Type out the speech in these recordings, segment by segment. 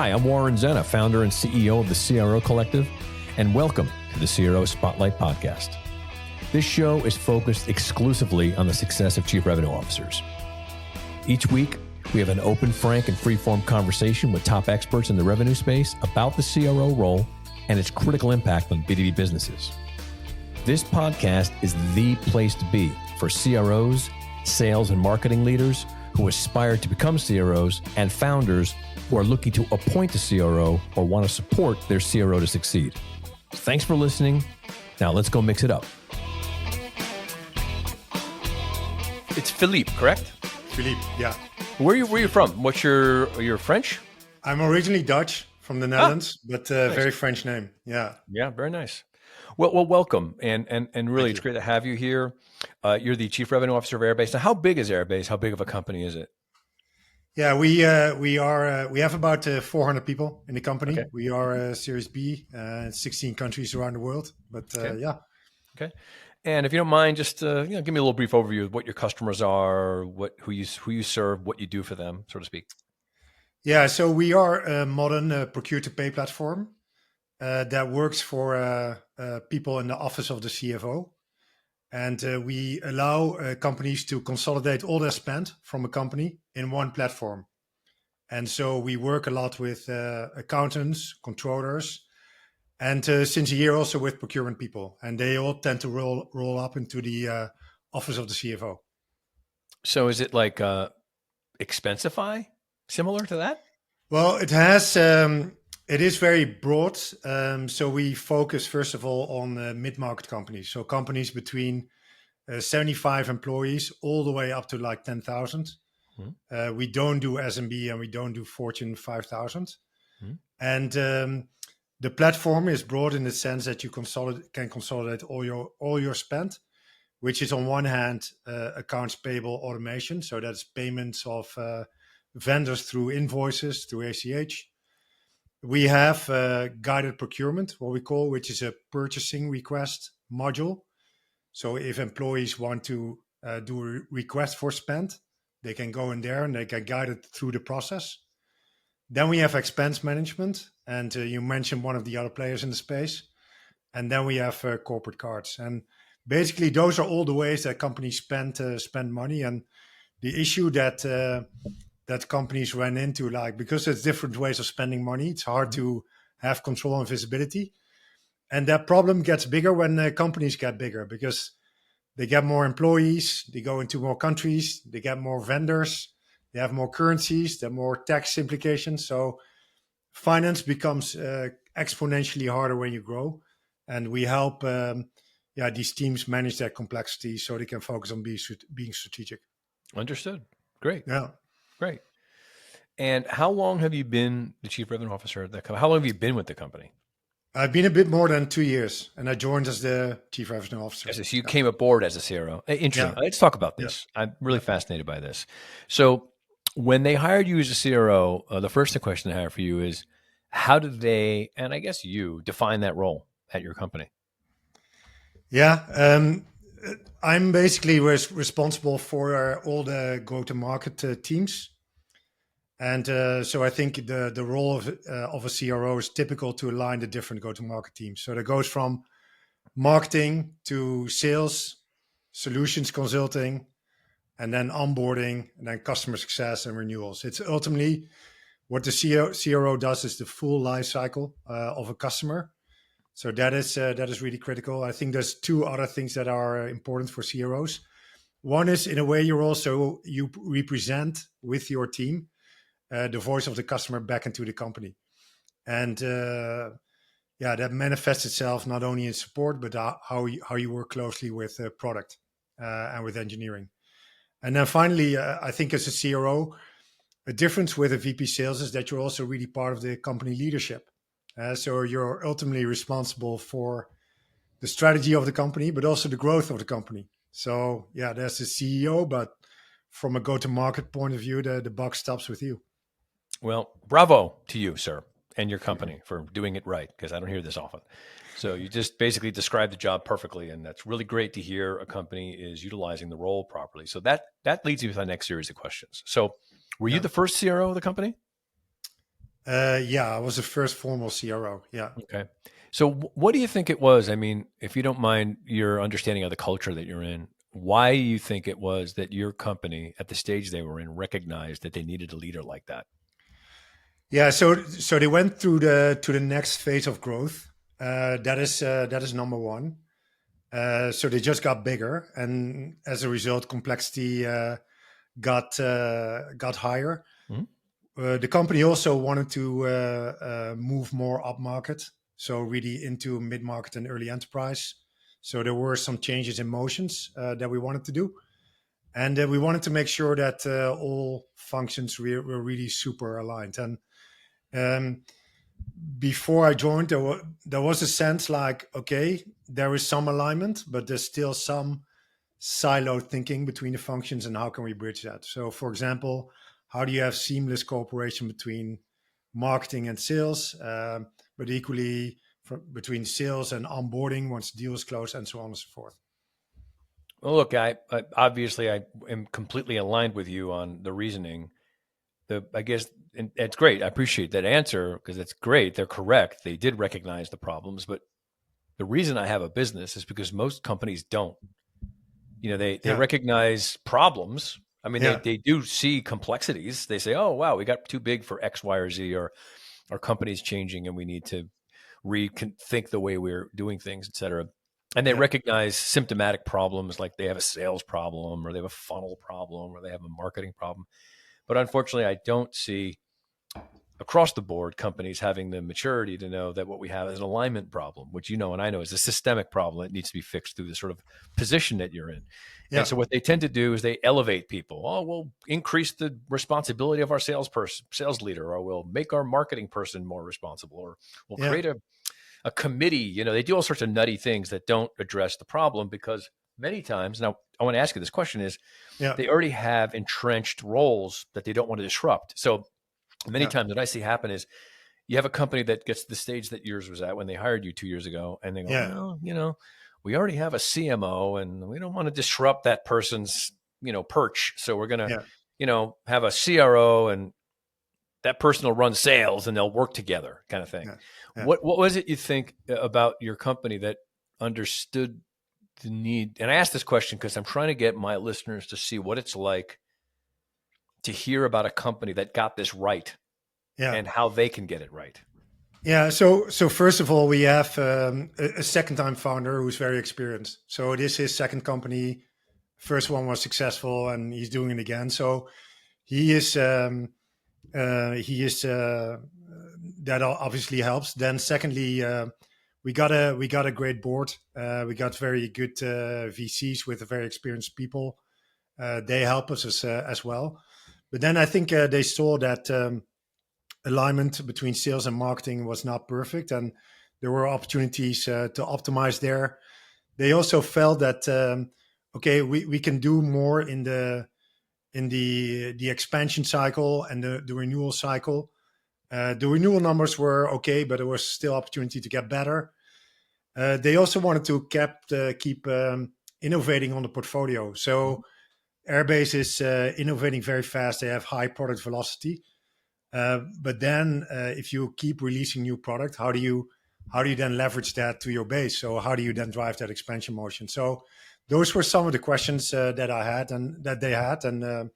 Hi, I'm Warren Zenna, founder and CEO of the CRO Collective, and welcome to the CRO Spotlight podcast. This show is focused exclusively on the success of Chief Revenue Officers. Each week, we have an open, frank, and free-form conversation with top experts in the revenue space about the CRO role and its critical impact on B2B businesses. This podcast is the place to be for CROs, sales and marketing leaders who aspire to become CROs, and founders who are looking to appoint a CRO or want to support their CRO to succeed. Thanks for listening. Now let's go mix it up. It's Philippe, correct? Philippe, yeah. Where are you from? What's your French? I'm originally Dutch from the Netherlands, but nice. Very French name. Yeah. Yeah, very nice. Well, welcome, and really, it's you. great to have you here. You're the Chief Revenue Officer of Airbase. Now, how big is Airbase? How big of a company is it? Yeah, we have about 400 people in the company. Okay. We are Series B, 16 countries around the world. But Okay. yeah. Okay. And if you don't mind, just give me a little brief overview of what your customers are, who you serve, what you do for them, so to speak. Yeah, so we are a modern procure-to-pay platform that works for people in the office of the CFO. And we allow companies to consolidate all their spend from a company in one platform. And so we work a lot with accountants, controllers, and since a year also with procurement people. And they all tend to roll up into the office of the CFO. So is it like Expensify, similar to that? Well, it is very broad. So we focus, first of all, on mid-market companies. So companies between 75 employees all the way up to like 10,000. Mm-hmm. We don't do SMB and we don't do Fortune 5,000. Mm-hmm. And the platform is broad in the sense that you can consolidate all your spend, which is on one hand accounts payable automation. So that's payments of vendors through invoices, through ACH. We have guided procurement, what we call, which is a purchasing request module. So if employees want to do a request for spend, they can go in there and they can guide it through the process. Then we have expense management, and you mentioned one of the other players in the space. And then we have corporate cards. And basically, those are all the ways that companies spend money. And the issue that companies run into, like, because there's different ways of spending money, it's hard to have control and visibility. And that problem gets bigger when companies get bigger because they get more employees, they go into more countries, they get more vendors, they have more currencies, there are more tax implications. So finance becomes exponentially harder when you grow. And we help these teams manage that complexity so they can focus on being strategic. Understood. Great. Yeah. Great. And how long have you been the Chief Revenue Officer at that company? How long have you been with the company? I've been a bit more than 2 years, and I joined as the Chief Revenue Officer. So you came aboard as a CRO. Interesting. Yeah. Let's talk about this. Yeah. I'm really fascinated by this. So when they hired you as a CRO, the first question I have for you is, how did they, and I guess you, define that role at your company? Yeah. I'm basically responsible for all the go-to-market teams. And so I think the role of a CRO is typical to align the different go-to-market teams. So that goes from marketing to sales, solutions consulting, and then onboarding, and then customer success and renewals. It's ultimately what the CRO does is the full life cycle of a customer. So that is really critical. I think there's two other things that are important for CROs. One is, in a way, you represent with your team the voice of the customer back into the company. And that manifests itself not only in support, but how you work closely with product and with engineering. And then finally, I think as a CRO, a difference with a VP sales is that you're also really part of the company leadership. So you're ultimately responsible for the strategy of the company, but also the growth of the company. So yeah, there's the CEO, but from a go-to-market point of view, the buck stops with you. Well, bravo to you, sir, and your company for doing it right, because I don't hear this often. So you just basically described the job perfectly, and that's really great to hear a company is utilizing the role properly. So that leads me to the next series of questions. So were you the first CRO of the company? Yeah, I was the first formal CRO. Yeah. Okay. So what do you think it was? I mean, if you don't mind your understanding of the culture that you're in, why you think it was that your company at the stage they were in recognized that they needed a leader like that? Yeah, so they went through the to the next phase of growth. That is number one. So they just got bigger, and as a result, complexity got higher. Mhm. The company also wanted to move more upmarket, so really into mid market and early enterprise. So there were some changes in motions that we wanted to do, and we wanted to make sure that all functions were really super aligned. And um, before I joined, there was a sense like, okay, there is some alignment, but there's still some siloed thinking between the functions, and how can we bridge that? So, for example, how do you have seamless cooperation between marketing and sales, but equally between sales and onboarding once the deal is closed, and so on and so forth. Well, look, I obviously I am completely aligned with you on the reasoning. I guess and it's great. I appreciate that answer because it's great. They're correct. They did recognize the problems, but the reason I have a business is because most companies don't. You know, they Yeah, recognize problems. I mean, yeah, they do see complexities. They say, "Oh, wow, we got too big for X, Y, or Z," or "Our company's changing and we need to rethink the way we're doing things, et cetera." And they yeah, recognize symptomatic problems like they have a sales problem or they have a funnel problem or they have a marketing problem. But unfortunately, I don't see across the board companies having the maturity to know that what we have is an alignment problem, which you know and I know is a systemic problem that needs to be fixed through the sort of position that you're in. And yeah, so what they tend to do is they elevate people. Oh, we'll increase the responsibility of our salesperson, sales leader, or we'll make our marketing person more responsible, or we'll yeah, create a committee. You know, they do all sorts of nutty things that don't address the problem because many times, now I want to ask you this question is yeah, they already have entrenched roles that they don't want to disrupt. So many yeah, times what I see happen is you have a company that gets to the stage that yours was at when they hired you 2 years ago, and they go, yeah, well, you know, we already have a CMO, and we don't want to disrupt that person's, perch. So we're gonna, yeah, have a CRO, and that person will run sales, and they'll work together, kind of thing. yeah, yeah. What was it you think about your company that understood the need? And I ask this question because I'm trying to get my listeners to see what it's like to hear about a company that got this right Yeah. and how they can get it right. Yeah, so first of all, we have a second-time founder who's very experienced. So it is his second company. First one was successful, and he's doing it again. So he is he is that obviously helps. Then secondly, we got a great board. We got very good VCs with very experienced people. They help us as well. But then I think they saw that alignment between sales and marketing was not perfect, and there were opportunities to optimize there. They also felt that okay, we can do more in the expansion cycle and the renewal cycle. The renewal numbers were okay, but there was still opportunity to get better. They also wanted to keep innovating on the portfolio. So Airbase is innovating very fast. They have high product velocity. But then, if you keep releasing new product, how do you then leverage that to your base? So how do you then drive that expansion motion? So those were some of the questions that I had and that they had, and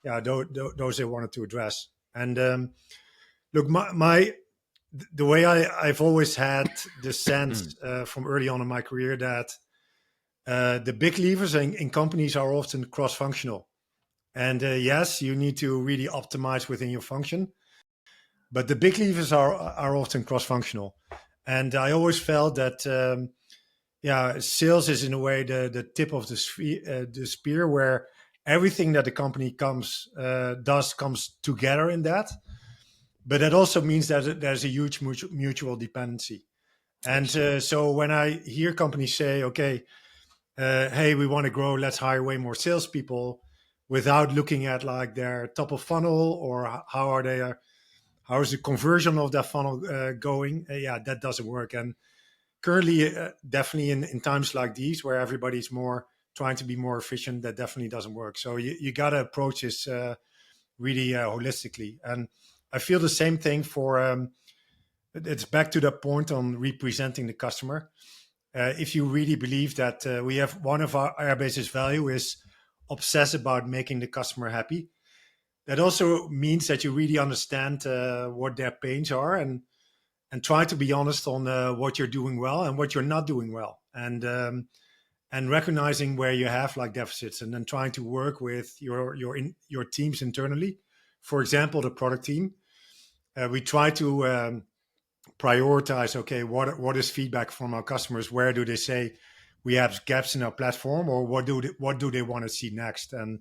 yeah, those they wanted to address. And look, the way I've always had the sense from early on in my career that the big levers in companies are often cross-functional. And yes, you need to really optimize within your function, but the big levers are often cross-functional. And I always felt that yeah, sales is in a way the tip of the spear, where everything that the company comes together in that. But that also means that there's a huge mutual dependency. And Yes. so when I hear companies say, okay, hey, we want to grow, let's hire way more salespeople, without looking at like their top of funnel or how is the conversion of that funnel going? Yeah, that doesn't work. And currently, definitely in times like these where everybody's more trying to be more efficient, that definitely doesn't work. So you got to approach this really holistically. And I feel the same thing for. It's back to that point on representing the customer. If you really believe that we have one of our Airbase's value is obsess about making the customer happy. That also means that you really understand what their pains are and try to be honest on what you're doing well and what you're not doing well, and recognizing where you have like deficits, and then trying to work with your teams internally. For example, the product team, we try to prioritize. Okay, what is feedback from our customers? Where do they say we have gaps in our platform, or what do they want to see next? And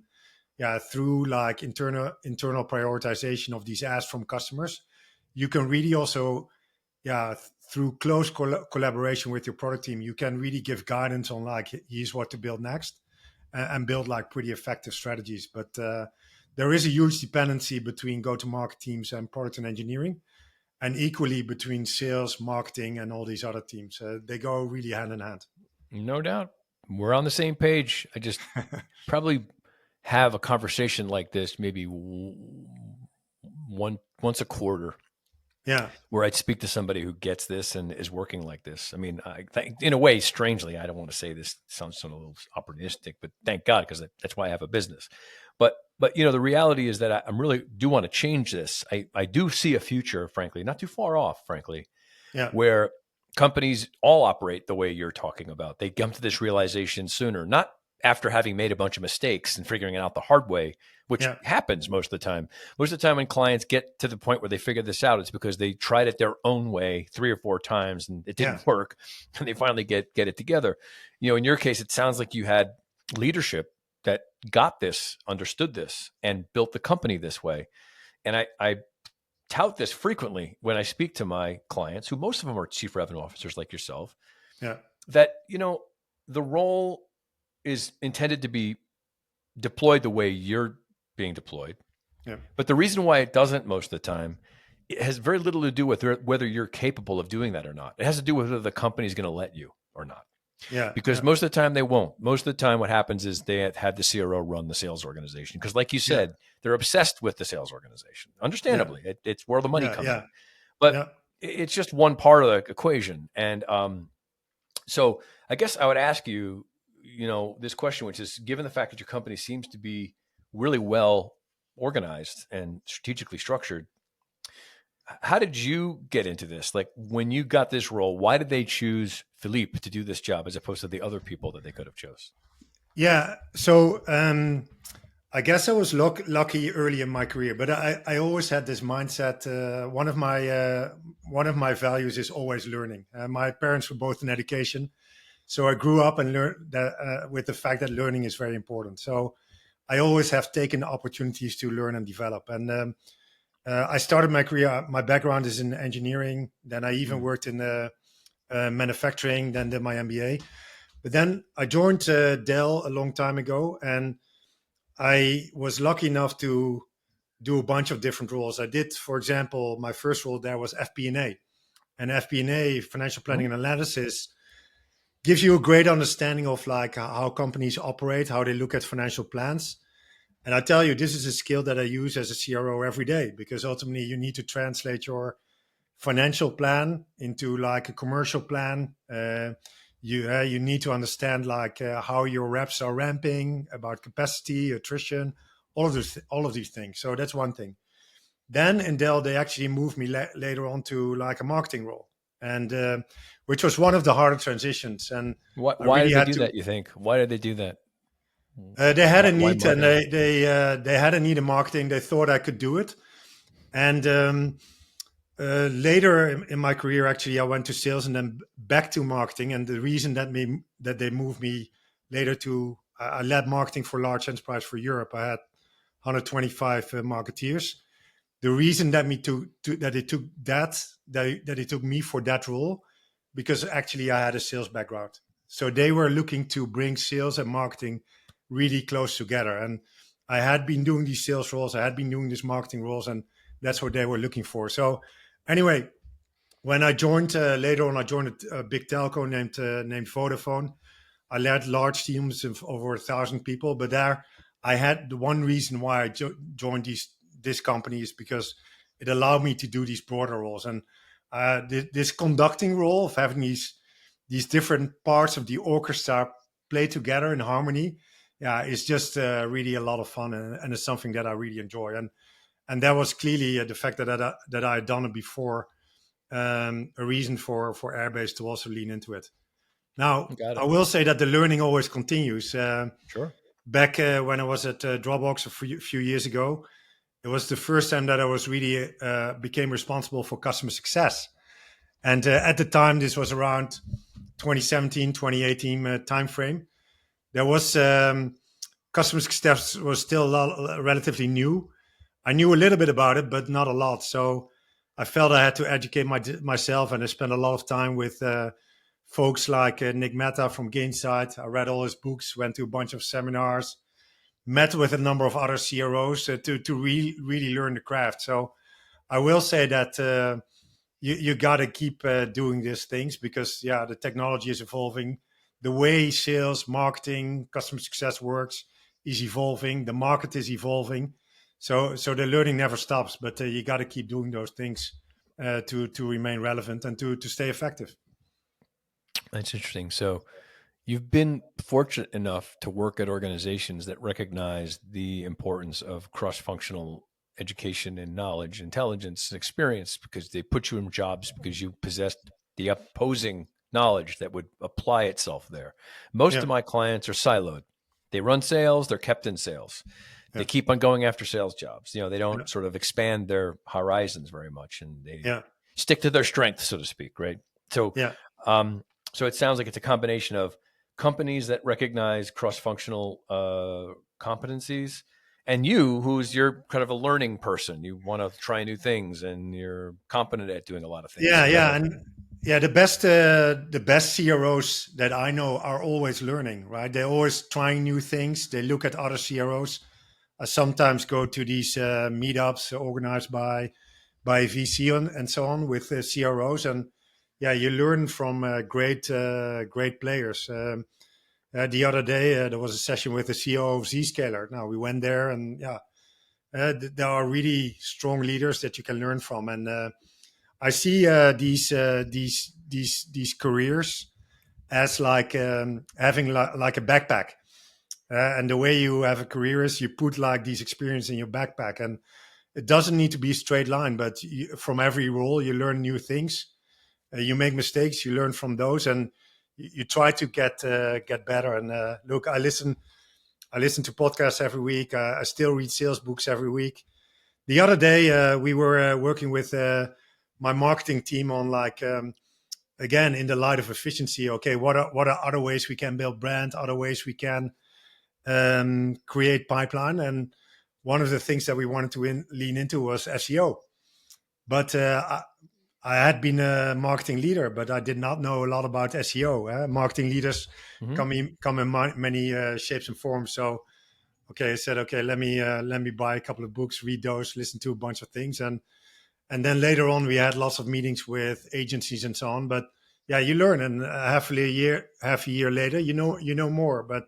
yeah, through like internal prioritization of these asks from customers, you can really also, yeah, through close collaboration with your product team, you can really give guidance on like here's what to build next, and build like pretty effective strategies. But there is a huge dependency between go-to-market teams and product and engineering, and equally between sales, marketing, and all these other teams. They go really hand in hand. No doubt. We're on the same page. I just probably have a conversation like this maybe once a quarter. Yeah. Where I'd speak to somebody who gets this and is working like this. I mean, in a way, strangely, I don't want to say this sounds a little opportunistic, but thank God, because that's why I have a business. But the reality is that I really do want to change this. I do see a future, frankly, not too far off, frankly, where companies all operate the way you're talking about. They come to this realization sooner, not after having made a bunch of mistakes and figuring it out the hard way, which happens most of the time. Most of the time when clients get to the point where they figure this out, it's because they tried it their own way 3 or 4 times and it didn't work, and they finally get it together. In your case, it sounds like you had leadership that got this, understood this, and built the company this way. And I tout this frequently when I speak to my clients, who most of them are chief revenue officers like yourself, that, the role is intended to be deployed the way you're being deployed. But the reason why it doesn't most of the time, it has very little to do with whether you're capable of doing that or not. It has to do with whether the company's going to let you or not. Because most of the time they won't. Most of the time what happens is they have the CRO run the sales organization. Because like you said, they're obsessed with the sales organization. Understandably, it's where the money comes in. But it's just one part of the equation. And so I guess I would ask you, this question, which is, given the fact that your company seems to be really well organized and strategically structured, how did you get into this? Like, when you got this role, why did they choose Philippe to do this job as opposed to the other people that they could have chose? Yeah. So I guess I was lucky early in my career, but I always had this mindset. One of my values is always learning. My parents were both in education, so I grew up and learned that with the fact that learning is very important. So I always have taken opportunities to learn and develop. And I started my career. My background is in engineering. Then I even worked in manufacturing. Then did my MBA. But then I joined Dell a long time ago, and I was lucky enough to do a bunch of different roles. I did, for example, my first role there was FP&A, and FP&A, financial planning and analysis, gives you a great understanding of like how companies operate, how they look at financial plans. And I tell you, this is a skill that I use as a CRO every day, because ultimately you need to translate your financial plan into like a commercial plan. You need to understand like how your reps are ramping, about capacity, attrition, all of these things. So that's one thing. Then in Dell, they actually moved me later on to like a marketing role, and which was one of the harder transitions. And why did they do that? You think? Why did they do that? They had a need, and they had a need in marketing. They thought I could do it, and later in my career, actually, I went to sales and then back to marketing. And the reason that they moved me later to I led marketing for large enterprise for Europe. I had 125 marketeers. The reason that they took me for that role, because actually I had a sales background. So they were looking to bring sales and marketing really close together. And I had been doing these sales roles, I had been doing these marketing roles, and that's what they were looking for. So anyway, when I joined later on, I joined a big telco named Vodafone. I led large teams of over 1,000 people, but there I had the one reason why I joined this company is because it allowed me to do these broader roles. And this conducting role of having these different parts of the orchestra play together in harmony, is just really a lot of fun, and it's something that I really enjoy. And that was clearly the fact that I had done it before, a reason for Airbase to also lean into it. Now, I will say that the learning always continues. Sure. Back when I was at Dropbox a few years ago, it was the first time that I was really became responsible for customer success. And at the time, this was around 2017, 2018 timeframe. There was customer success was still relatively new. I knew a little bit about it, but not a lot. So I felt I had to educate myself, and I spent a lot of time with folks like Nick Mehta from Gainsight. I read all his books, went to a bunch of seminars, met with a number of other CROs to really learn the craft. So I will say that you got to keep doing these things, because the technology is evolving. The way sales, marketing, customer success works is evolving. The market is evolving. So the learning never stops, but you got to keep doing those things to remain relevant and to stay effective. That's interesting. So you've been fortunate enough to work at organizations that recognize the importance of cross-functional education and knowledge, intelligence, and experience, because they put you in jobs because you possessed the opposing knowledge that would apply itself there. Most of my clients are siloed. They run sales, they're kept in sales. They keep on going after sales jobs. They don't sort of expand their horizons very much, and they stick to their strengths, so to speak, right? So, so it sounds like it's a combination of companies that recognize cross-functional competencies, and you, who's you're kind of a learning person. You want to try new things, and you're competent at doing a lot of things. The best CROs that I know are always learning, right? They're always trying new things. They look at other CROs. I sometimes go to these meetups organized by VC and so on with CROs, and you learn from great players. The other day there was a session with the CEO of Zscaler. Now we went there, and there are really strong leaders that you can learn from, and I see these careers as like having like a backpack. And the way you have a career is you put like these experience in your backpack, and it doesn't need to be a straight line, but from every role you learn new things. You make mistakes, you learn from those, and you try to get better. And look, I listen to podcasts every week. I still read sales books every week. The other day we were working with my marketing team on again, in the light of efficiency. Okay, what are other ways we can build brand? Other ways we can create pipeline, and one of the things that we wanted to lean into was SEO. But I had been a marketing leader, but I did not know a lot about SEO. Marketing leaders come in many shapes and forms. So, I said, let me buy a couple of books, read those, listen to a bunch of things, and then later on we had lots of meetings with agencies and so on. But you learn, and half a year later, you know more. But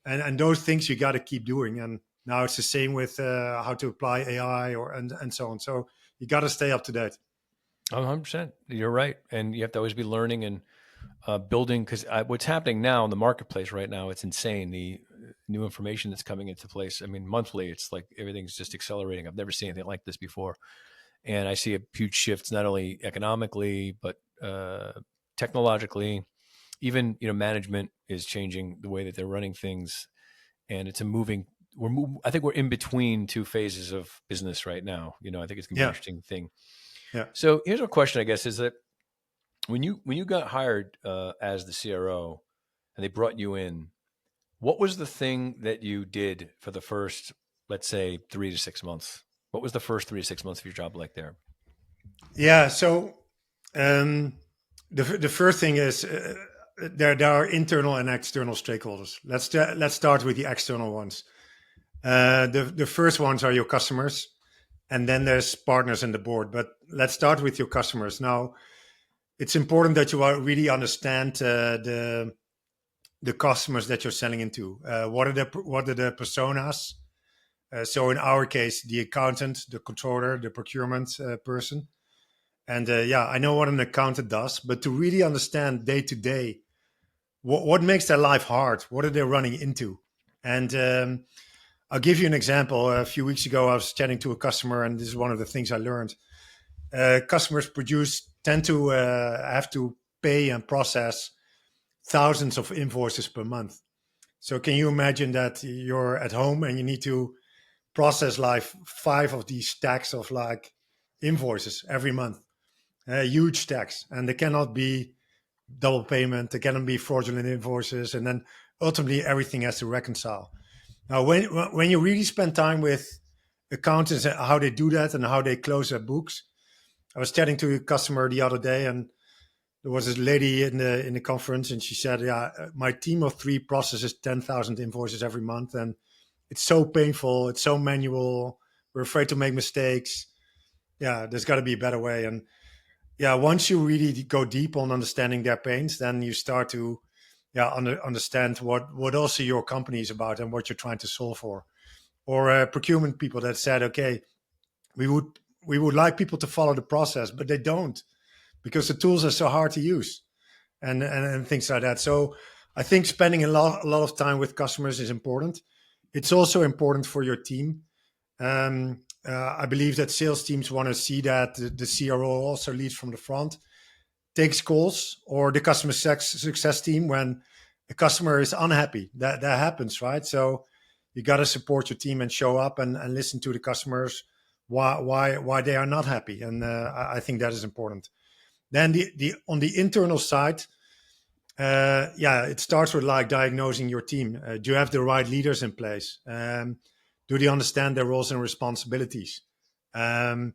and those things you got to keep doing. And now it's the same with how to apply AI and so on. So you got to stay up to date. 100%. You're right. And you have to always be learning and building, because what's happening now in the marketplace right now, it's insane. The new information that's coming into place. I mean, monthly, it's like everything's just accelerating. I've never seen anything like this before. And I see a huge shift, not only economically, but technologically. Even, management is changing the way that they're running things. And it's I think we're in between two phases of business right now. I think it's going to be an interesting thing. Yeah. So here's a question, I guess, is that when you got hired as the CRO and they brought you in, what was the thing that you did for the first, let's say, 3 to 6 months? What was the first 3 to 6 months of your job like there? Yeah. So the first thing is there are internal and external stakeholders. Let's start with the external ones. The first ones are your customers. And then there's partners in the board. But let's start with your customers. Now, it's important that you really understand the customers that you're selling into. What are the personas? So in our case, the accountant, the controller, the procurement person. And I know what an accountant does, but to really understand day to day what makes their life hard, what are they running into? And I'll give you an example. A few weeks ago, I was chatting to a customer, and this is one of the things I learned. Customers tend to have to pay and process thousands of invoices per month. So can you imagine that you're at home and you need to process like 5 of these stacks of like invoices every month, huge stacks, and they cannot be double payment, they cannot be fraudulent invoices, and then ultimately everything has to reconcile. Now, when you really spend time with accountants and how they do that and how they close their books, I was chatting to a customer the other day, and there was this lady in the conference, and she said, "Yeah, my team of 3 processes 10,000 invoices every month, and it's so painful. It's so manual. We're afraid to make mistakes. Yeah, there's got to be a better way." And yeah, once you really go deep on understanding their pains, then you start to understand what also your company is about and what you're trying to solve for. Or procurement people that said, "Okay, we would like people to follow the process, but they don't because the tools are so hard to use," and things like that. So I think spending a lot of time with customers is important. It's also important for your team. I believe that sales teams want to see that the CRO also leads from the front, takes calls, or the customer success team when a customer is unhappy. That happens, right? So you got to support your team and show up and listen to the customers why they are not happy, and I think that is important. Then the on the internal side, it starts with like diagnosing your team. Do you have the right leaders in place? Do they understand their roles and responsibilities? And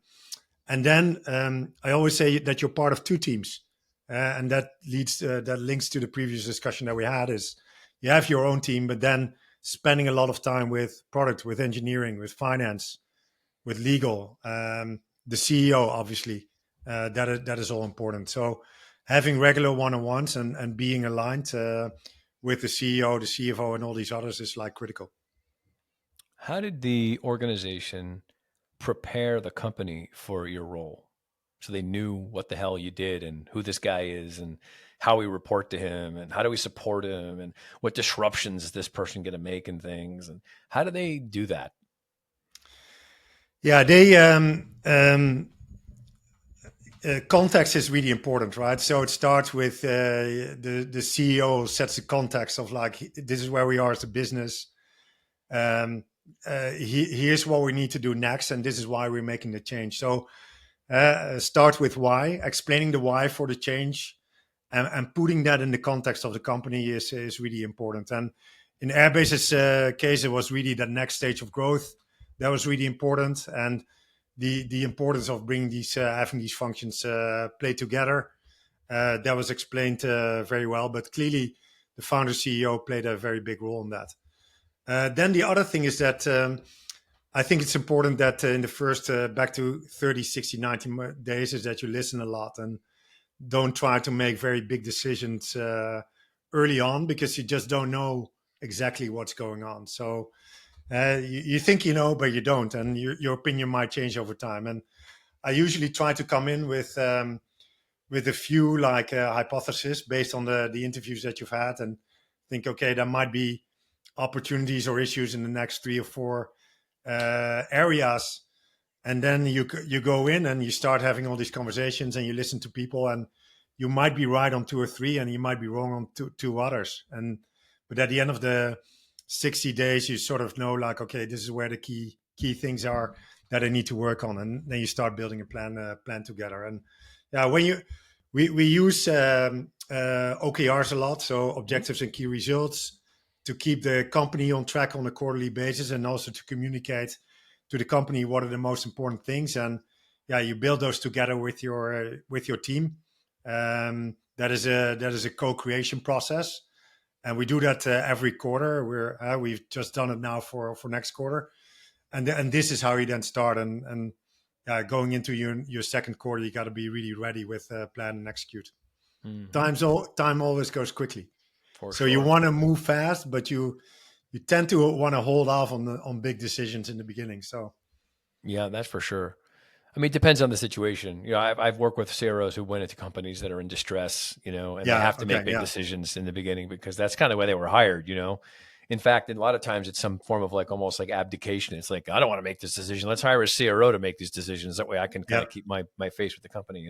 then I always say that you're part of 2 teams, and that links to the previous discussion that we had. Is you have your own team, but then spending a lot of time with product, with engineering, with finance, with legal, the CEO, obviously, that is all important. So having regular one-on-ones and being aligned with the CEO, the CFO, and all these others is like critical. How did the organization prepare the company for your role? So they knew what the hell you did and who this guy is and how we report to him and how do we support him and what disruptions is this person going to make and things. And how do they do that? Yeah, they context is really important, right? So it starts with the CEO sets the context of like, this is where we are as a business. Here's what we need to do next, and this is why we're making the change. So start with why, explaining the why for the change, and putting that in the context of the company is really important. And in Airbase's case, it was really the next stage of growth that was really important, and the importance of bringing these having these functions play together. That was explained very well, but clearly the founder CEO played a very big role in that. Then the other thing is that I think it's important that in the first back to 30, 60, 90 days is that you listen a lot and don't try to make very big decisions early on, because you just don't know exactly what's going on. So you think you know, but you don't, and your opinion might change over time. And I usually try to come in with a few like hypotheses based on the interviews that you've had, and think, okay, there might be opportunities or issues in the next 3 or 4 areas, and then you go in and you start having all these conversations and you listen to people, and you might be right on 2 or 3 and you might be wrong on two others. But at the end of the 60 days, you sort of know like, okay, this is where the key things are that I need to work on, and then you start building a plan together. And when we use OKRs a lot, so objectives and key results, to keep the company on track on a quarterly basis, and also to communicate to the company what are the most important things. And you build those together with your team. That is a co-creation process, and we do that every quarter. We've just done it now for next quarter, and this is how you then start. And going into your second quarter, you got to be really ready with plan and execute. Mm-hmm. Time always goes quickly. So you want to move fast, but you you tend to want to hold off on big decisions in the beginning. So Yeah, that's for sure. I mean, it depends on the situation. I've worked with CROs who went into companies that are in distress, and they yeah, have to okay, make big yeah, decisions in the beginning because that's kind of why they were hired. In fact, a lot of times it's some form of like almost like abdication. It's like, I don't want to make this decision. Let's hire a CRO to make these decisions. That way I can kind yeah, of keep my face with the company.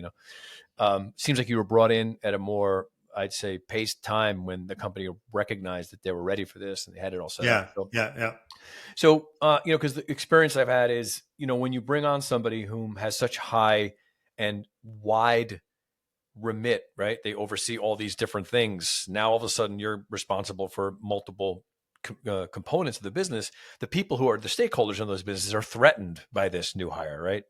Seems like you were brought in at a more, I'd say, paced time when the company recognized that they were ready for this and they had it all set up. yeah, yeah, yeah, Because the experience I've had is, when you bring on somebody whom has such high and wide remit, right? They oversee all these different things. Now, all of a sudden, you're responsible for multiple components of the business. The people who are the stakeholders in those businesses are threatened by this new hire, right?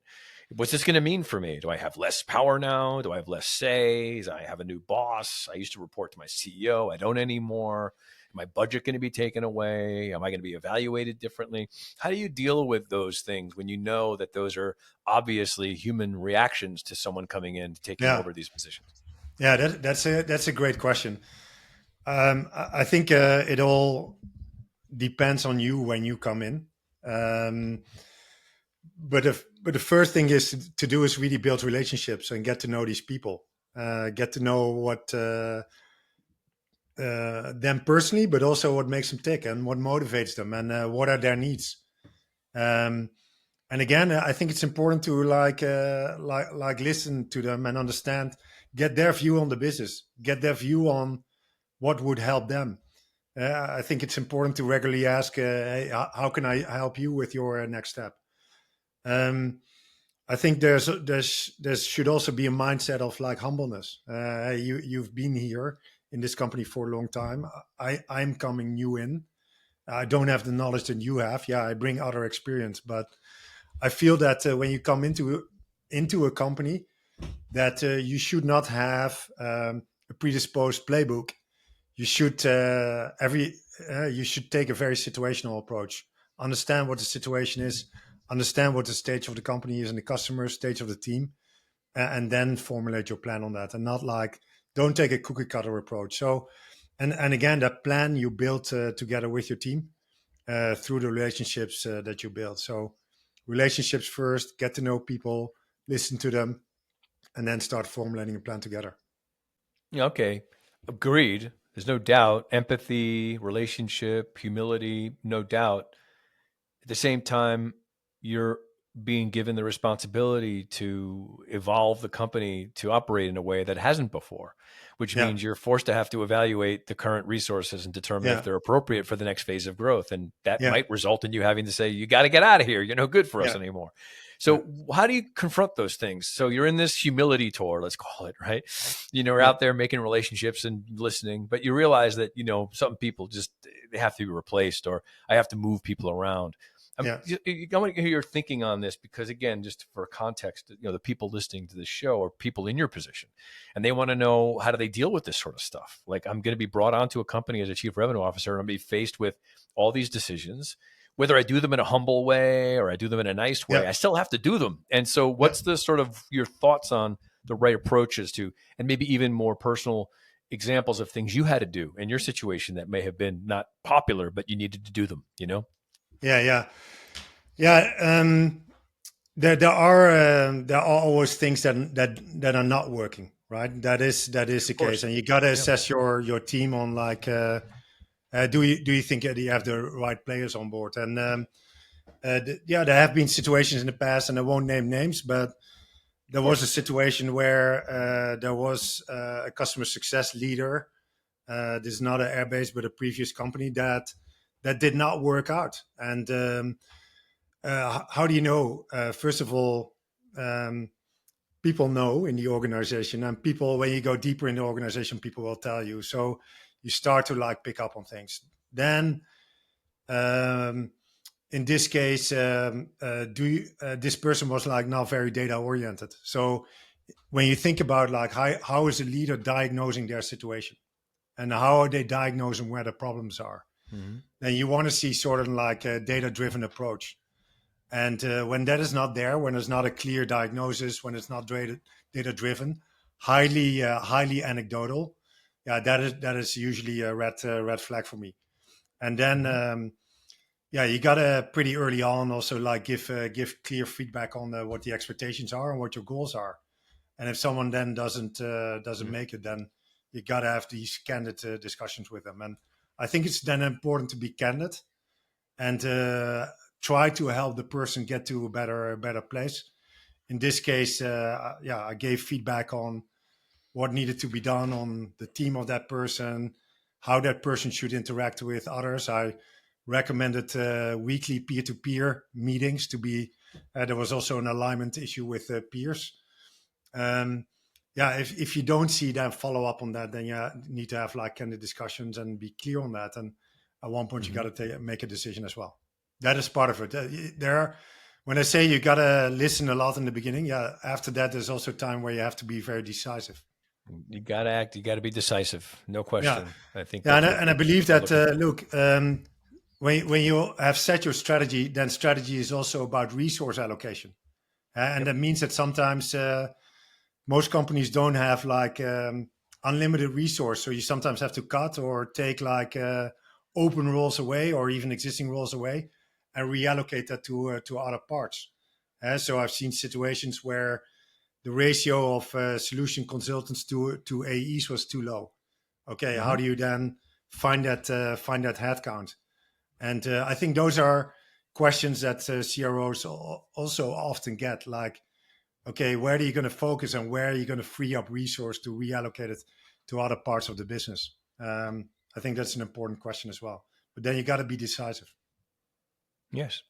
What's this going to mean for me? Do I have less power now? Do I have less say? Do I have a new boss? I used to report to my CEO. I don't anymore. My budget going to be taken away? Am I going to be evaluated differently? How do you deal with those things when you know that those are obviously human reactions to someone coming in taking yeah, over these positions? yeah. That's a great question. I think it all depends on you when you come in. Um, but the first thing is to do is really build relationships and get to know these people, get to know what them personally, but also what makes them tick and what motivates them and what are their needs. Um, and again, I think it's important to like listen to them and understand, get their view on the business, get their view on what would help them. I think it's important to regularly ask, hey, how can I help you with your next step? Um, I think there should also be a mindset of like humbleness. You've been here in this company for a long time. I'm coming new in. I don't have the knowledge that you have. Yeah, I bring other experience, but I feel that when you come into a company, that you should not have a predisposed playbook. You should you should take a very situational approach. Understand what the situation is. Understand what the stage of the company is and the customer stage of the team, and then formulate your plan on that. And not like, don't take a cookie cutter approach. So, and again, that plan you build together with your team through the relationships that you build. So, relationships first. Get to know people, listen to them, and then start formulating a plan together. Yeah, okay. Agreed. There's no doubt. Empathy, relationship, humility, no doubt. At the same time, you're being given the responsibility to evolve the company to operate in a way that hasn't before, which Yeah, means you're forced to have to evaluate the current resources and determine if yeah, they're appropriate for the next phase of growth. And that yeah, might result in you having to say, you got to get out of here. You're no good for us yeah, anymore. yeah, So how do you confront those things? So you're in this humility tour, let's call it, right? You're yeah, out there making relationships and listening, but you realize that, some people just, they have to be replaced, or I have to move people around. yeah, I want to hear your thinking on this because, again, just for context, the people listening to this show are people in your position, and they want to know, how do they deal with this sort of stuff? Like, I'm going to be brought onto a company as a chief revenue officer, and I'm going to be faced with all these decisions. Whether I do them in a humble way or I do them in a nice way, yeah, I still have to do them. And so, yeah. what's the sort of your thoughts on the right approaches to, and maybe even more personal examples of things you had to do in your situation that may have been not popular, but you needed to do them, Yeah, yeah, yeah. There are always things that are not working, right? That is the Of case, course. and you got to Yeah. assess your team on like, do you think that you have the right players on board? And yeah, there have been situations in the past, and I won't name names, but there Of was a course. situation where there was a customer success leader. This is not an Airbase, but a previous company that did not work out. And how do you know? First of all, um, people know in the organization, and people, when you go deeper in the organization, people will tell you. So you start to like pick up on things. Then, um, in this case, this person was like not very data oriented. So when you think about like how is a leader diagnosing their situation, and how are they diagnosing where the problems are, Mhm. then you want to see sort of like a data driven approach. And when that is not there, when there's not a clear diagnosis, when it's not data driven, highly anecdotal, yeah, that is usually a red flag for me. And then, you gotta pretty early on also like give clear feedback on what the expectations are and what your goals are. And if someone then doesn't make it, then you gotta have these candid discussions with them. And I think it's then important to be candid and try to help the person get to a better place. In this case, I gave feedback on what needed to be done on the team of that person, how that person should interact with others. I recommended weekly peer-to-peer meetings to be. There was also an alignment issue with peers. If you don't see that follow up on that, then you need to have like candid discussions and be clear on that. And at one point, you got to make a decision as well. That is part of it. When I say you got to listen a lot in the beginning, after that, there's also time where you have to be very decisive. You got to act. You got to be decisive. No question. Yeah. I think. Yeah, and I believe that. Look, when you have set your strategy, then strategy is also about resource allocation, and that means that sometimes most companies don't have like unlimited resource, so you sometimes have to cut or take like open roles away or even existing roles away and reallocate that to other parts. So I've seen situations where the ratio of solution consultants to AEs was too low. Okay, how do you then find that headcount? And I think those are questions that CROs also often get. Like, okay, where are you going to focus and where are you going to free up resource to reallocate it to other parts of the business? I think that's an important question as well. But then you got to be decisive. Yes.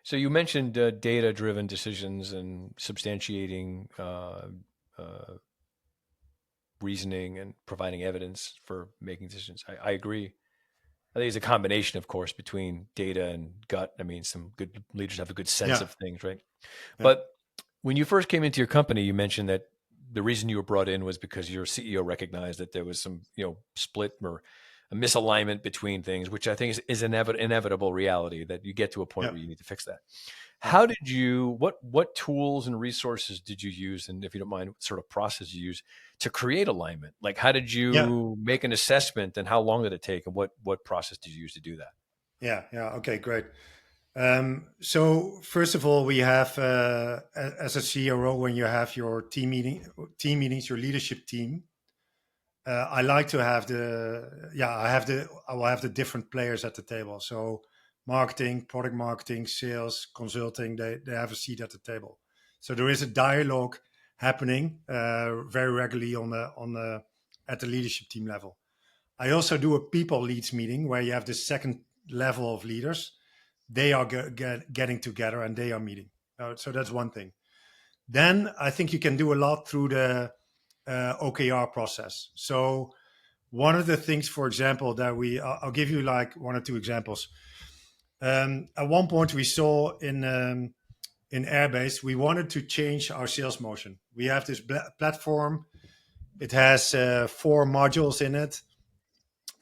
So you mentioned data-driven decisions and substantiating reasoning and providing evidence for making decisions. I agree. I think it's a combination, of course, between data and gut. I mean, some good leaders have a good sense of things, right? Yeah. But when you first came into your company, you mentioned that the reason you were brought in was because your CEO recognized that there was some, split or a misalignment between things, which I think is an inevitable reality that you get to a point where you need to fix that. How did you, what tools and resources did you use? And if you don't mind, what sort of process you use to create alignment? Like, how did you make an assessment and how long did it take? And what process did you use to do that? Yeah. Okay, great. So first of all, we have, as a CRO, when you have your team meetings, your leadership team, I like to have I will have the different players at the table. So marketing, product marketing, sales, consulting, they have a seat at the table. So there is a dialogue happening very regularly at the leadership team level. I also do a people leads meeting where you have the second level of leaders. They are getting together and they are meeting. So that's one thing. Then I think you can do a lot through the OKR process. So one of the things, for example, that I'll give you like one or two examples. At one point we saw in Airbase, we wanted to change our sales motion. We have this platform. It has 4 modules in it.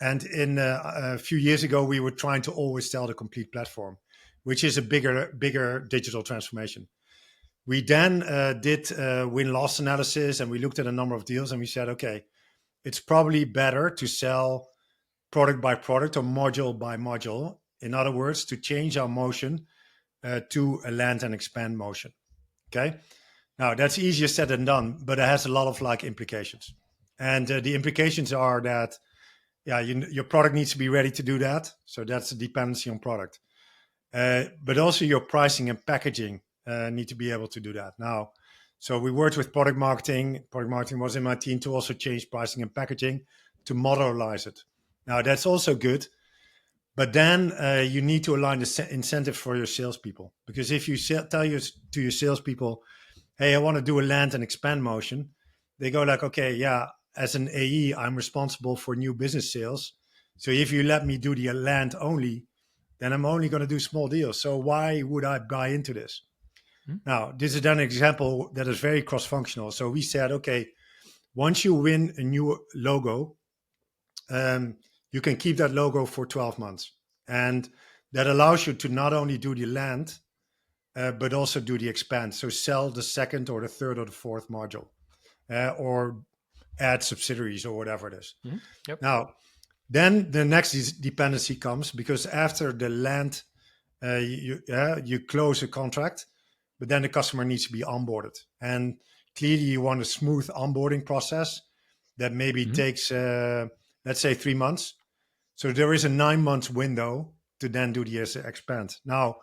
And in a few years ago, we were trying to always sell the complete platform, which is a bigger digital transformation. We then did win-loss analysis and we looked at a number of deals and we said, okay, it's probably better to sell product by product or module by module. In other words, to change our motion to a land and expand motion. Okay. Now that's easier said than done, but it has a lot of like implications. And the implications are that, your product needs to be ready to do that. So that's a dependency on product. But also your pricing and packaging need to be able to do that. Now, so we worked with product marketing. Product marketing was in my team to also change pricing and packaging to modularize it. Now, that's also good. But then you need to align the incentives for your salespeople. Because if you tell to your salespeople, hey, I want to do a land and expand motion, they go like, okay, as an AE, I'm responsible for new business sales. So if you let me do the land only, then I'm only going to do small deals. So why would I buy into this? Now, this is then an example that is very cross-functional. So we said, okay, once you win a new logo, you can keep that logo for 12 months. And that allows you to not only do the land, but also do the expand. So sell the second or the third or the fourth module, or add subsidiaries or whatever it is. Yep. Now, Then the next dependency comes, because after the land, you close a contract, but then the customer needs to be onboarded. And clearly you want a smooth onboarding process that maybe takes, let's say, 3 months. So there is a 9 months window to then do the expand. Now,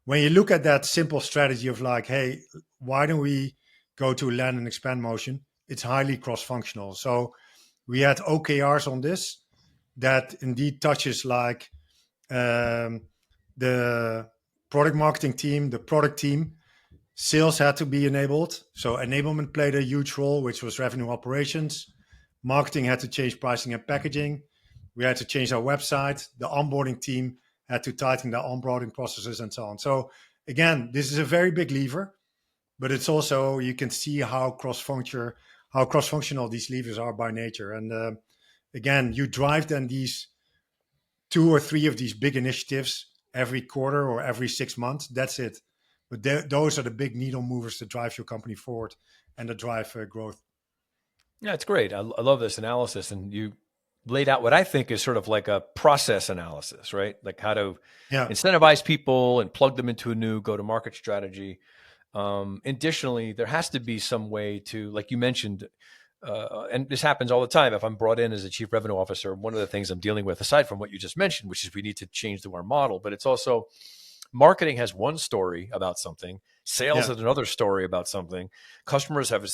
when you look at that simple strategy of like, hey, why don't we go to land and expand motion? It's highly cross-functional. So we had OKRs on this that indeed touches like the product marketing team, the product team. Sales had to be enabled. So enablement played a huge role, which was revenue operations. Marketing had to change pricing and packaging. We had to change our website. The onboarding team had to tighten the onboarding processes and so on. So again, this is a very big lever, but it's also, you can see how cross-functional these levers are by nature. And again, you drive then these 2 or 3 of these big initiatives every quarter or every 6 months. That's it. But those are the big needle movers that drive your company forward and that drive growth. Yeah, it's great. I love this analysis. And you laid out what I think is sort of like a process analysis, right? Like how to incentivize people and plug them into a new go-to-market strategy. Additionally, there has to be some way to, like you mentioned, and this happens all the time. If I'm brought in as a chief revenue officer, one of the things I'm dealing with, aside from what you just mentioned, which is we need to change our model, but it's also marketing has one story about something, sales has another story about something, customers have,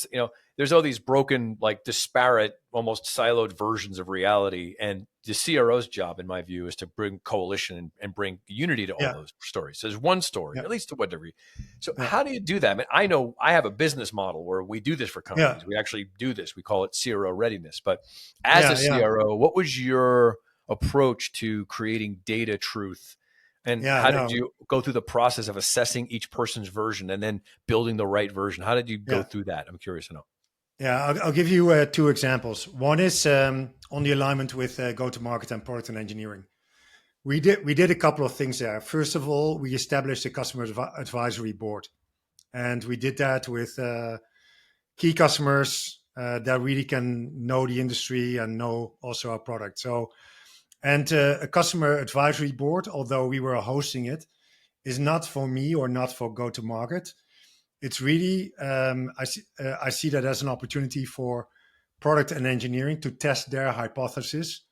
there's all these broken, like disparate, almost siloed versions of reality. And the CRO's job, in my view, is to bring coalition and bring unity to all those stories. So there's one story, at least to what degree. So how do you do that? I mean, I know I have a business model where we do this for companies. We actually do this. We call it CRO readiness. But as a CRO, what was your approach to creating data truth? And how did you go through the process of assessing each person's version and then building the right version? How did you go through that? I'm curious to know. Yeah, I'll give you 2 examples. One is on the alignment with go-to-market and product and engineering. We did a couple of things there. First of all, we established a customer advisory board. And we did that with key customers that really can know the industry and know also our product. So, and a customer advisory board, although we were hosting it, is not for me or not for go-to-market. It's really, I see that as an opportunity for product and engineering to test their hypothesis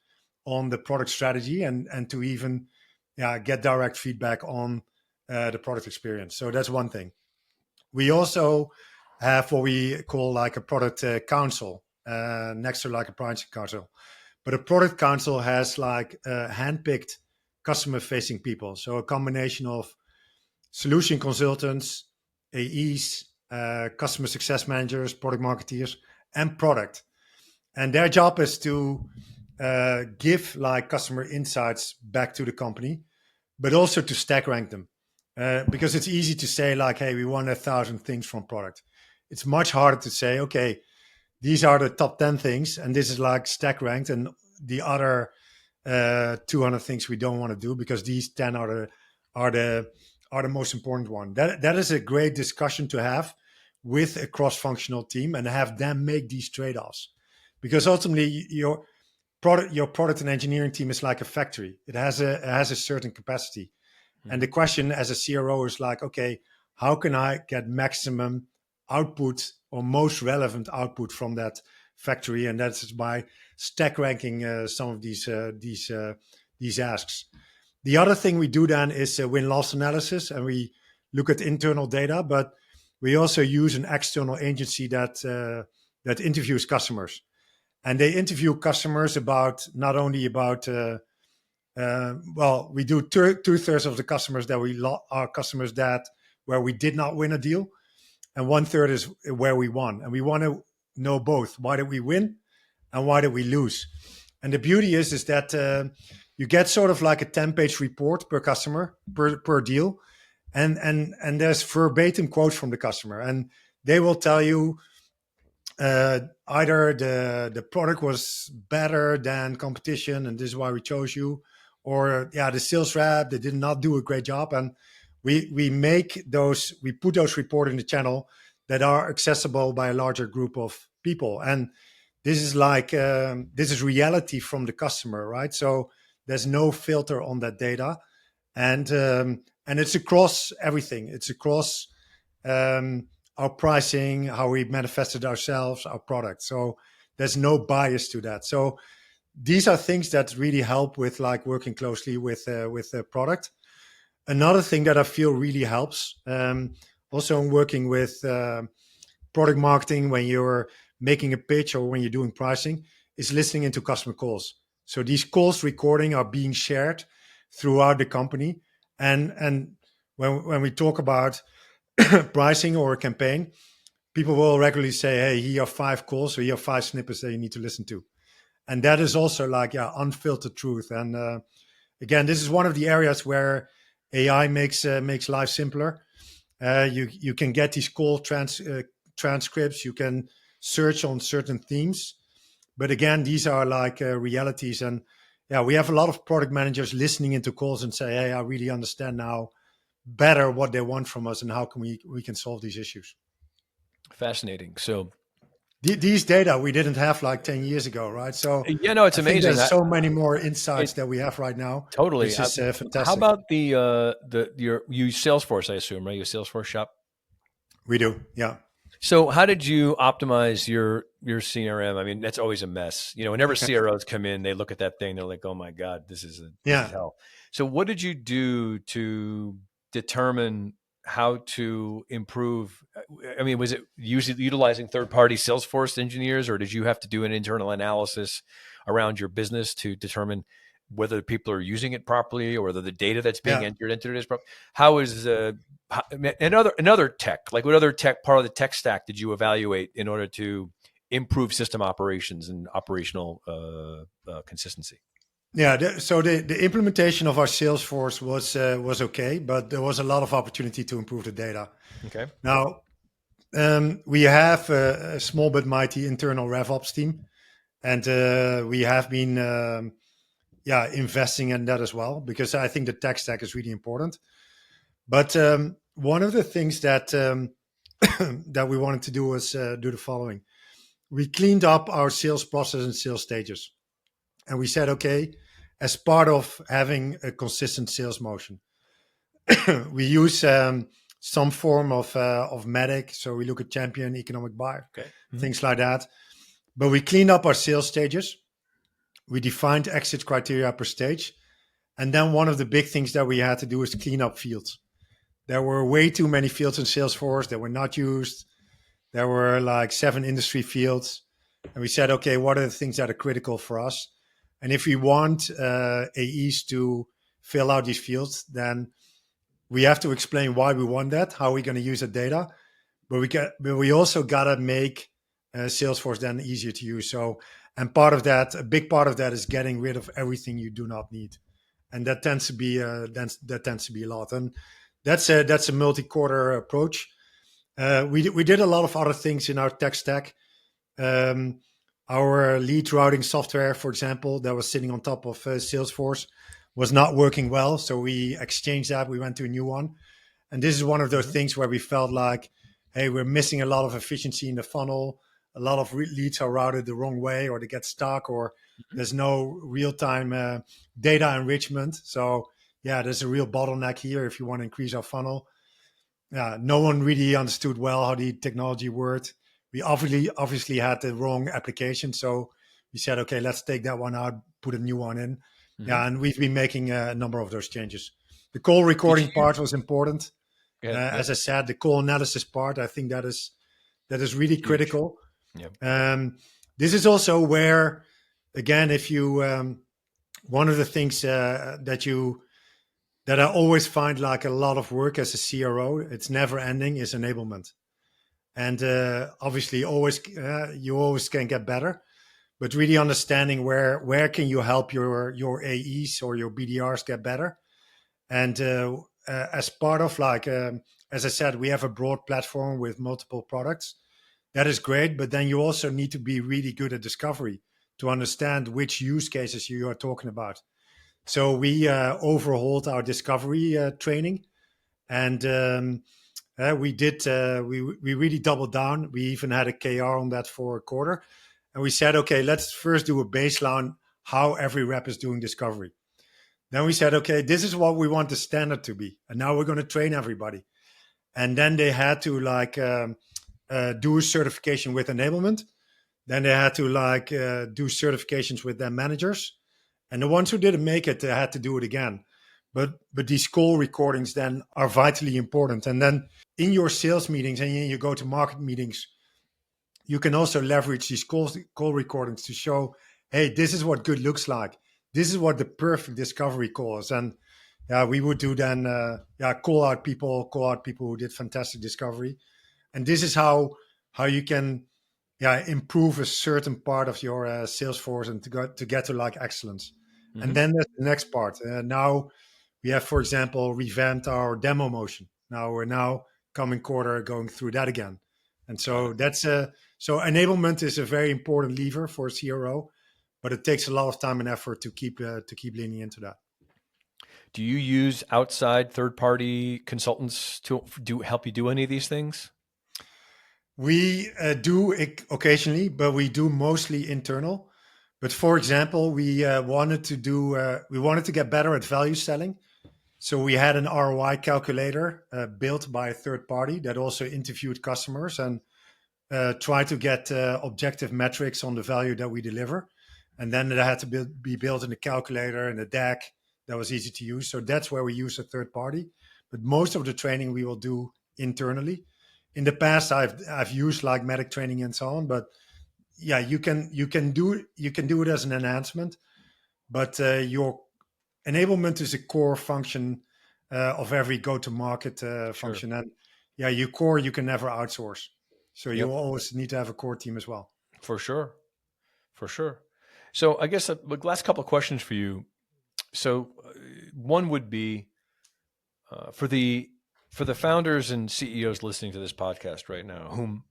on the product strategy and to even get direct feedback on the product experience. So that's one thing. We also have what we call like a product council next to like a pricing council. But a product council has like handpicked customer-facing people. So a combination of solution consultants, AEs, customer success managers, product marketeers, and product. And their job is to give like customer insights back to the company, but also to stack rank them. Because it's easy to say like, hey, we want 1,000 things from product. It's much harder to say, okay, these are the top 10 things, and this is like stack ranked, and the other 200 things we don't want to do because these 10 are the most important one. That is a great discussion to have with a cross-functional team and have them make these trade-offs. Because ultimately, your product and engineering team is like a factory. It has a certain capacity. Mm-hmm. And the question as a CRO is like, okay, how can I get maximum output or most relevant output from that factory? And that's by stack ranking some of these asks. The other thing we do then is win-loss analysis, and we look at internal data, but we also use an external agency that interviews customers. And they interview customers about not only about, we do 2/3 of the customers that are customers that where we did not win a deal, and 1/3 is where we won. And we want to know both. Why did we win and why did we lose? And the beauty is that you get sort of like a 10-page report per customer, per deal. And there's verbatim quotes from the customer. And they will tell you either the product was better than competition and this is why we chose you, or the sales rep, they did not do a great job. And we put those reports in the channel that are accessible by a larger group of people. And this is like this is reality from the customer, right? So there's no filter on that data, and it's across everything. It's across our pricing, how we manifested ourselves, our product. So there's no bias to that. So these are things that really help with like working closely with the product. Another thing that I feel really helps, also in working with product marketing when you're making a pitch or when you're doing pricing, is listening into customer calls. So these calls recording are being shared throughout the company, and when we talk about pricing or a campaign, people will regularly say, "Hey, here are 5 calls, or here are 5 snippets that you need to listen to," and that is also like unfiltered truth. And again, this is one of the areas where AI makes life simpler. You can get these call transcripts. You can search on certain themes, but again, these are like realities. And yeah, we have a lot of product managers listening into calls and say, "Hey, I really understand now better what they want from us and how can we can solve these issues." Fascinating. So These data we didn't have like 10 years ago, right? So yeah, no, it's I think amazing. there's so many more insights It that we have right now, totally. which is How fantastic. about you use Salesforce? I assume, right? You use Salesforce shop. We do, yeah. So how did you optimize your CRM? I mean, that's always a mess. Whenever CROs come in, they look at that thing, they're like, "Oh my God, this is Yeah. hell." So what did you do to determine how to improve? I mean, was it utilizing third-party Salesforce engineers, or did you have to do an internal analysis around your business to determine whether people are using it properly or whether the data that's being Yeah. entered into it is proper? How is another tech, like what other tech part of the tech stack did you evaluate in order to improve system operations and operational consistency? Yeah, so the implementation of our Salesforce was okay, but there was a lot of opportunity to improve the data. Okay. Now, we have a small but mighty internal RevOps team, and we have been investing in that as well, because I think the tech stack is really important. But one of the things that that we wanted to do was do the following. We cleaned up our sales process and sales stages. And we said, okay, as part of having a consistent sales motion, we use some form of medic. So we look at champion, economic buyer, Okay. Mm-hmm. things like that. But we cleaned up our sales stages. We defined exit criteria per stage. And then one of the big things that we had to do is clean up fields. There were way too many fields in Salesforce that were not used. There were like 7 industry fields. And we said, okay, what are the things that are critical for us? And if we want AEs to fill out these fields, then we have to explain why we want that, how we're going to use the data. But we also got to make Salesforce then easier to use. So, and a big part of that is getting rid of everything you do not need. And that tends to be a lot. And that's a multi-quarter approach. We did a lot of other things in our tech stack. Our lead routing software, for example, that was sitting on top of Salesforce, was not working well. So we exchanged that. We went to a new one. And this is one of those things where we felt like, hey, we're missing a lot of efficiency in the funnel. A lot of leads are routed the wrong way, or they get stuck, or there's no real-time data enrichment. So yeah, there's a real bottleneck here if you want to increase our funnel. No one really understood well how the technology worked. We obviously had the wrong application. So we said, okay, let's take that one out, put a new one in. Mm-hmm. Yeah, and we've been making a number of those changes. The call recording part was important. As I said, the call analysis part, I think that is really huge. Critical. Yep. This is also where, again, if you one of the things that I always find like a lot of work as a CRO, it's never ending, is enablement. And obviously, you always can get better, but really understanding where can you help your AEs or your BDRs get better. And as part of as I said, we have a broad platform with multiple products. That is great, but then you also need to be really good at discovery to understand which use cases you are talking about. So we overhauled our discovery training, and we really doubled down. We even had a KR on that for a quarter, And we said, okay, let's first do a baseline how every rep is doing discovery. Then we said, okay, this is what we want the standard to be. And now we're going to train everybody. And then they had to do certification with enablement. Then they had to do certifications with their managers. And the ones who didn't make it, they had to do it again. But these call recordings then are vitally important. And then in your sales meetings and in your go-to-market meetings, you can also leverage these call recordings to show, hey, this is what good looks like. This is what the perfect discovery call is. And we would do then, call out people who did fantastic discovery. And this is how you can, improve a certain part of your sales force and to get to like excellence. Mm-hmm. And then there's the next part. Now we have, for example, revamped our demo motion. Now we're coming quarter going through that again. And so so enablement is a very important lever for a CRO, but it takes a lot of time and effort to keep leaning into that. Do you use outside third-party consultants to help you do any of these things? We do occasionally, but we do mostly internal. But for example, we wanted to get better at value selling. So we had an ROI calculator built by a third party that also interviewed customers and tried to get objective metrics on the value that we deliver. And then it had to be built in the calculator and a deck that was easy to use. So that's where we use a third party. But most of the training we will do internally. In the past, I've used like medic training and so on. But yeah, you can do it as an enhancement. But your enablement is a core function of every go-to-market function. Sure. And your core you can never outsource. So you always need to have a core team as well. For sure. So I guess the last couple of questions for you. So one would be for the founders and CEOs listening to this podcast right now, whom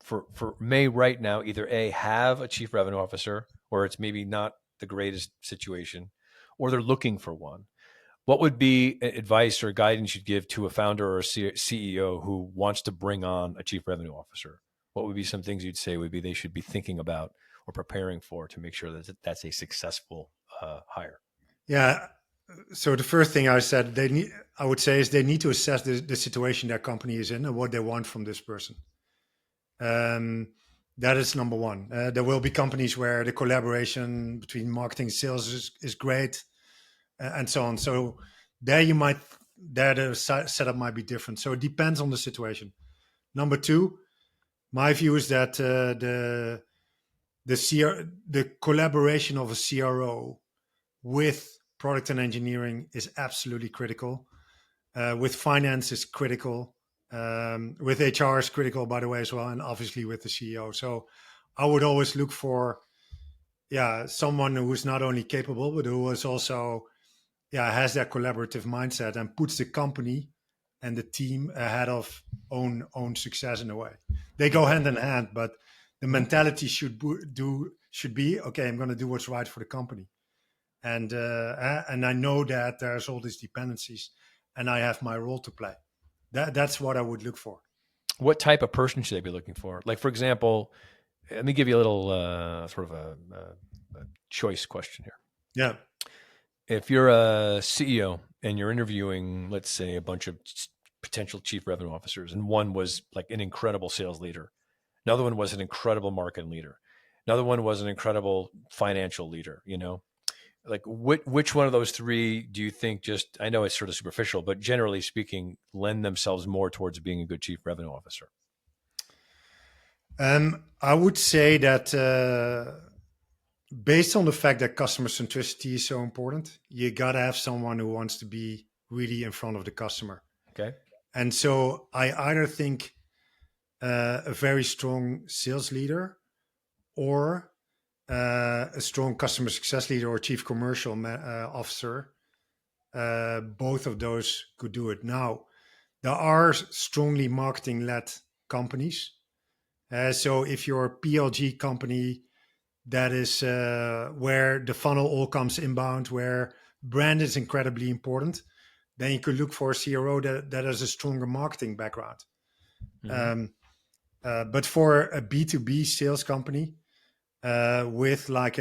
may right now either A, have a chief revenue officer, or it's maybe not the greatest situation, or they're looking for one. What would be advice or guidance you'd give to a founder or a CEO who wants to bring on a chief revenue officer? What would be some things you'd say would be they should be thinking about or preparing for to make sure that that's a successful hire? Yeah. So the first thing I would say is they need to assess the situation their company is in and what they want from this person. That is number one. There will be companies where the collaboration between marketing and sales is great, and so on. So the setup might be different. So it depends on the situation. Number two, my view is that the collaboration of a CRO with product and engineering is absolutely critical. With finance is critical. With HR is critical, by the way, as well, and obviously with the CEO. So I would always look for, someone who is not only capable, but who is also, has that collaborative mindset and puts the company and the team ahead of own success in a way. They go hand in hand, but the mentality should be, okay, I'm going to do what's right for the company. And I know that there's all these dependencies and I have my role to play. That's what I would look for. What type of person should they be looking for? Like, for example, let me give you a little sort of a choice question here. Yeah. If you're a CEO and you're interviewing, let's say, a bunch of potential chief revenue officers, and one was like an incredible sales leader, another one was an incredible marketing leader, another one was an incredible financial leader, like which one of those three do you think, just, I know it's sort of superficial, but generally speaking, lend themselves more towards being a good chief revenue officer? I would say that based on the fact that customer centricity is so important, you got to have someone who wants to be really in front of the customer. Okay. And so I either think a very strong sales leader or a strong customer success leader or chief commercial officer, both of those could do it. Now, there are strongly marketing-led companies. So if you're a PLG company, that is where the funnel all comes inbound, where brand is incredibly important, then you could look for a CRO that has a stronger marketing background. Mm-hmm. But for a B2B sales company, with like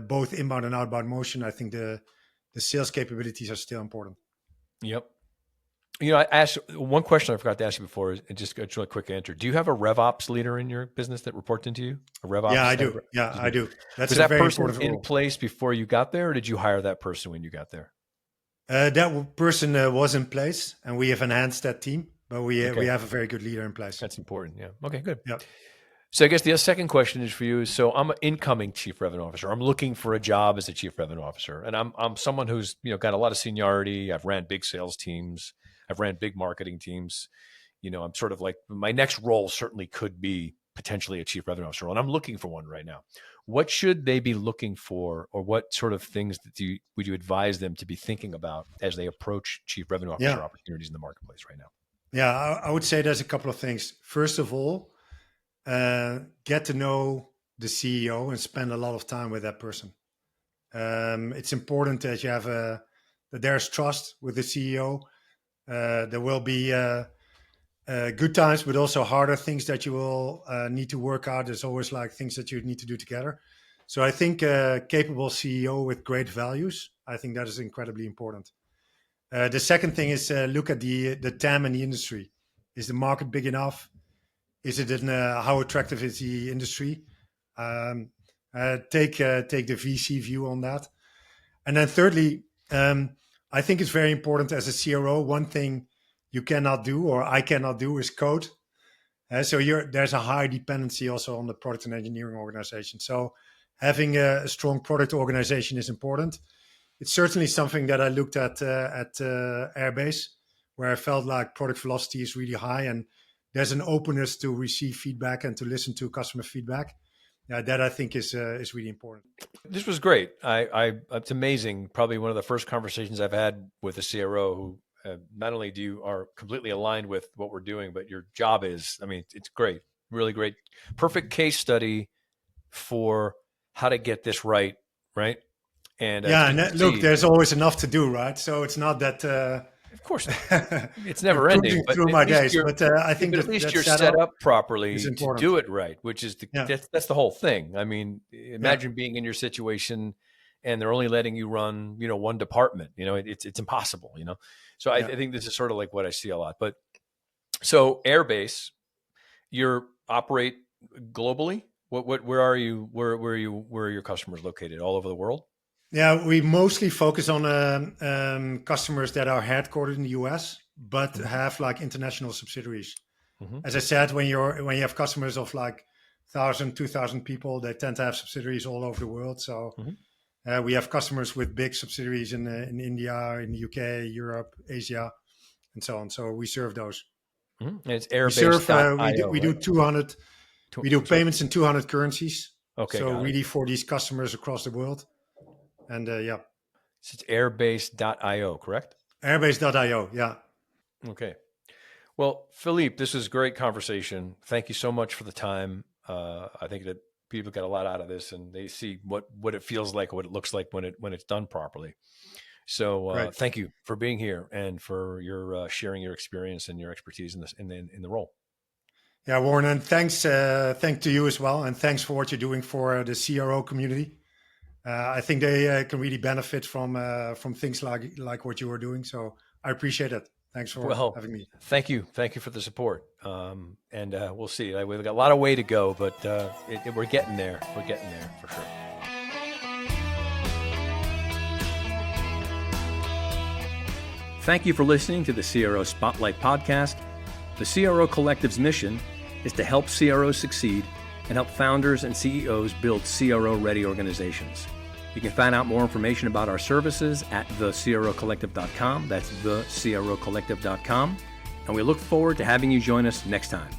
both inbound and outbound motion, I think the sales capabilities are still important. Yep. I asked one question I forgot to ask you before, and just a really quick answer. Do you have a RevOps leader in your business that reports into you? A RevOps? Yeah, I do. Yeah, I do. Was that person in place before you got there, or did you hire that person when you got there? That person was in place, and we have enhanced that team, but we have a very good leader in place. That's important. Yeah. Okay, good. Yeah. So I guess the second question is for you. So I'm an incoming chief revenue officer. I'm looking for a job as a chief revenue officer, and I'm someone who's got a lot of seniority. I've ran big sales teams. I've ran big marketing teams. I'm sort of like, my next role certainly could be potentially a chief revenue officer, and I'm looking for one right now. What should they be looking for, or what sort of things would you advise them to be thinking about as they approach chief revenue officer opportunities in the marketplace right now? Yeah, I would say there's a couple of things. First of all, get to know the CEO and spend a lot of time with that person. It's important that you have that there's trust with the CEO. There will be good times, but also harder things that you will need to work out. There's always like things that you need to do together. So I think a capable CEO with great values, I think that is incredibly important. The second thing is look at the TAM in the industry. Is the market big enough? Is it how attractive is the industry? Take the VC view on that. And then thirdly, I think it's very important as a CRO. One thing you cannot do, or I cannot do, is code. So there's a high dependency also on the product and engineering organization. So having a strong product organization is important. It's certainly something that I looked at Airbase, where I felt like product velocity is really high, and there's an openness to receive feedback and to listen to customer feedback. That I think is really important. This was great. It's amazing. Probably one of the first conversations I've had with a CRO who not only are completely aligned with what we're doing, but your job is, it's great, really great. Perfect case study for how to get this right? And look, there's always enough to do, right? So it's not that... Of course, it's never ending. Through my days, but I think at least you're set up properly to do it right, which is that's the whole thing. Imagine being in your situation, and they're only letting you run, one department. It's impossible. So I think this is sort of like what I see a lot. But so Airbase, you operate globally. Where are you? Where are your customers located? All over the world? Yeah, we mostly focus on customers that are headquartered in the US, but have like international subsidiaries. Mm-hmm. As I said, when you have customers of like 1,000, 2,000 people, they tend to have subsidiaries all over the world. So we have customers with big subsidiaries in India, in the UK, Europe, Asia, and so on. So we serve those. Mm-hmm. And it's Airbase. We do 200. We do payments in 200 currencies. Okay. So really for these customers across the world. And So it's airbase.io, correct? Airbase.io, yeah. Okay. Well, Philippe, this was a great conversation. Thank you so much for the time. I think that people get a lot out of this, and they see what it feels like, what it looks like when it's done properly. So thank you for being here and for your sharing your experience and your expertise in the role. Yeah, Warren, and thanks to you as well, and thanks for what you're doing for the CRO community. I think they can really benefit from things like what you are doing. So I appreciate it. Thanks for having me. Thank you for the support. And we'll see. We've got a lot of way to go, but we're getting there. We're getting there for sure. Thank you for listening to the CRO Spotlight podcast. The CRO Collective's mission is to help CROs succeed and help founders and CEOs build CRO-ready organizations. You can find out more information about our services at thecrocollective.com. That's thecrocollective.com. And we look forward to having you join us next time.